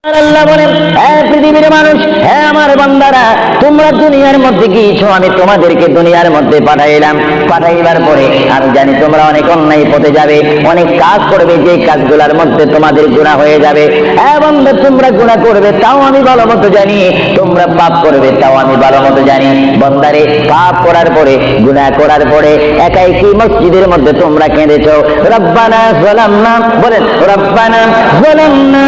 আল্লাহ বলেন, হে পৃথিবীর মানুষ, হে আমার বান্দারা, তোমরা দুনিয়ার মধ্যে গিয়েছো, আমি তোমাদেরকে দুনিয়ার মধ্যে পাঠাইলাম। পাঠাইবার পরে আমি জানি তোমরা অনেক অন্যায় পথে যাবে, অনেক কাজ করবে, যে কাজগুলোর মধ্যে তোমাদের গুনাহ হয়ে যাবে। হ্যাঁ বান্দা, তোমরা গুনাহ করবে তাও আমি ভালো মতো জানি, তোমরা পাপ করবে তাও আমি ভালো মতো জানি। বান্দারে, পাপ করার পরে, গুনাহ করার পরে একাই কি মসজিদের মধ্যে তোমরা কেঁদেছো, রব্বানা যালামনা, বলেন রব্বানা যালামনা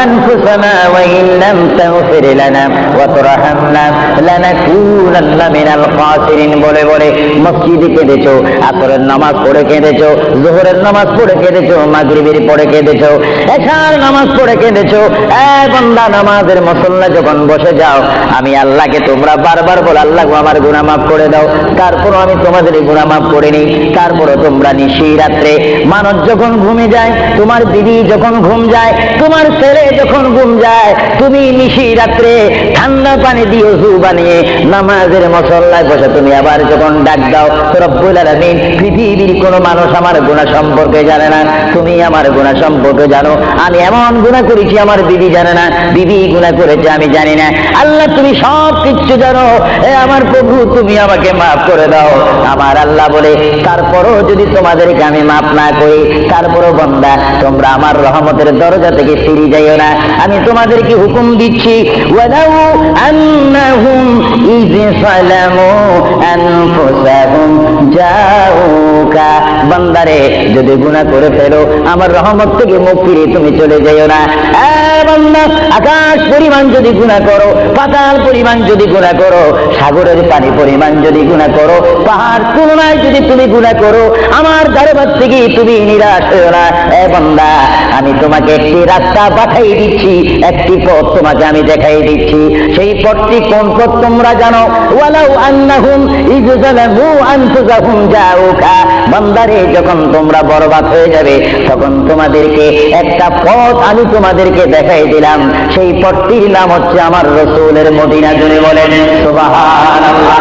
আনফুসানা وإن لم تغفر لنا وترحمنا لنكونن من الخاسرين বলে বলে মসজিদে কেঁদেছো, আসরের নামাজ পড়ে কেঁদেছো, যোহরের নামাজ পড়ে কেঁদেছো, মাগরিবের পড়ে কেঁদেছো, এশার নামাজ পড়ে কেঁদেছো। এই বান্দা, নামাজের মুসল্লা যখন বসে যাও, আমি আল্লাহকে তোমরা বারবার বলো, আল্লাহ আমার গুনাহ মাফ করে দাও। তারপর আমি তোমাদের গুনাহ মাফ করে নিই। তারপরে তোমরা নিশি রাত্রে, মানুষ যখন ঘুমে যায়, তোমার দিদি যখন ঘুম যায়, তোমার ছেলে যখন ঘুম যায়, তুমি নিশি রাত্রে ঠান্ডা পানি দিয়ে ওযু বানিয়ে নামাজের মুসল্লায় বসে তুমি আবার যখন ডাক দাও, রব্বুল আলামিন, পৃথিবীর কোনো মানুষ আমার গুনাহ সম্পর্কে জানে না, তুমি আমার গুনাহ সম্পর্কে জানো। আমি এমন গুনাহ করেছি আমার বিবি জানে না, বিবি গুনাহ করেছে আমি জানি না। আল্লাহ, তুমি সব কিছু জানো। এ আমার প্রভু, তুমি আমাকে মাফ করে দাও। আমার আল্লাহ বলে, তারপরও যদি তোমাদেরকে আমি মাফ না করি, তারপরও বান্দা, তোমরা আমার রহমতের দরজা থেকে ফিরে যাইও না। আমি তোমাদেরকে হুকুম দিচ্ছি, ওয়ালাউ আন্নাহুম ইয সালামু আনফুসাহুম জাউকা, বান্দারে, যদি গুনাহ করে ফেলো, আমার রহমত থেকে মুখ ফিরে তুমি চলে যাইও না। বান্দা, আকাশ পরিমাণ যদি গুনাহ করো, পাতাল পরিমাণ যদি গুনাহ করো, সাগরের পানি পরিমাণ যদি গুনাহ করো, পাহাড় তুলনায় যদি তুমি গুনাহ করো, আমার দরবার থেকে তুমি নিরাশ হইও না। বান্দা, আমি তোমাকে একটি রাস্তা পাঠাই দিচ্ছি, একটি পথ তোমাকে আমি দেখাই দিচ্ছি। সেই পথটি কোন পথ তোমরা জানো? ওয়ালাউ আন্নাহুম ইয যালামু আনফুসাহুম জাউকা, বান্দারে, যখন তোমরা বরবাদ হয়ে যাবে, তখন তোমাদেরকে একটা পথ আমি তোমাদেরকে দেখাই দিলাম। সেই পথটির নাম হচ্ছে আমার রাসূলের মদিনা। জুড়ে বলেন সুবহানাল্লাহ।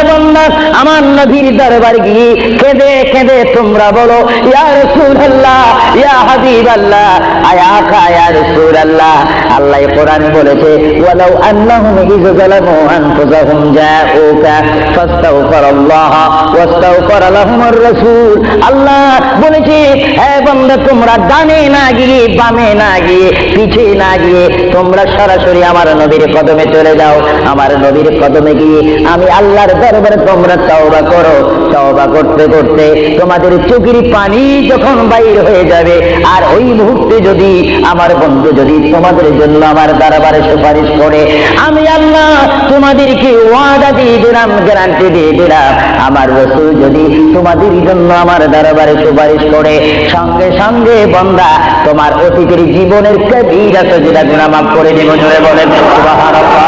বান্দা, আমার নবীর দরবার গিয়ে কেঁদে কেঁদে তোমরা বলো, ইয়া রাসূলুল্লাহ, ইয়া হাবিবাল্লাহ, আয়াকা ইয়া রাসূলুল্লাহ। আল্লাহ কোরআন বলেছে, ওয়ালাউ আন্নাহুম ইয যালামু আনফুসাহুম জাউকা ফাস্তাগফিরুল্লাহ ওয়াস্তাগফার লাহুমুর রাসূল। আল্লাহ বলেছে, হে বান্দা, তোমরা ডানে না গিয়ে, বামে না গিয়ে, পিছে না গিয়ে, তোমরা সরাসরি আমার নবীর কদমে চলে যাও। আমার নবীর কদমে গিয়ে আমি আল্লাহর দরবারে তোমরা তওবা করো। তওবা করতে করতে তোমাদের চোখের পানি যখন বাইর হয়ে যাবে, আর ওই মুহূর্তে যদি আমার বন্ধু যদি তোমাদের জন্য আমার দরবারে সুপারিশ করে, আমি আল্লাহ তোমাদেরকে ওয়াদা দিয়ে দিলাম, গ্যারান্টি দিয়ে দিলাম, আমার রাসূল যদি তোমাদের জন্য আমার দরবারে সুপারিশ করে, সঙ্গে সঙ্গে বান্দা, তোমার অতীতের জীবনের কবিরা সজিদা গুনাহ মাফ করে দেব। জোরে বলেন সুবহানাল্লাহ।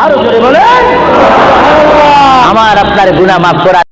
আরো জোরে বলেন। আমার আপনার গুনাহ মাফ করা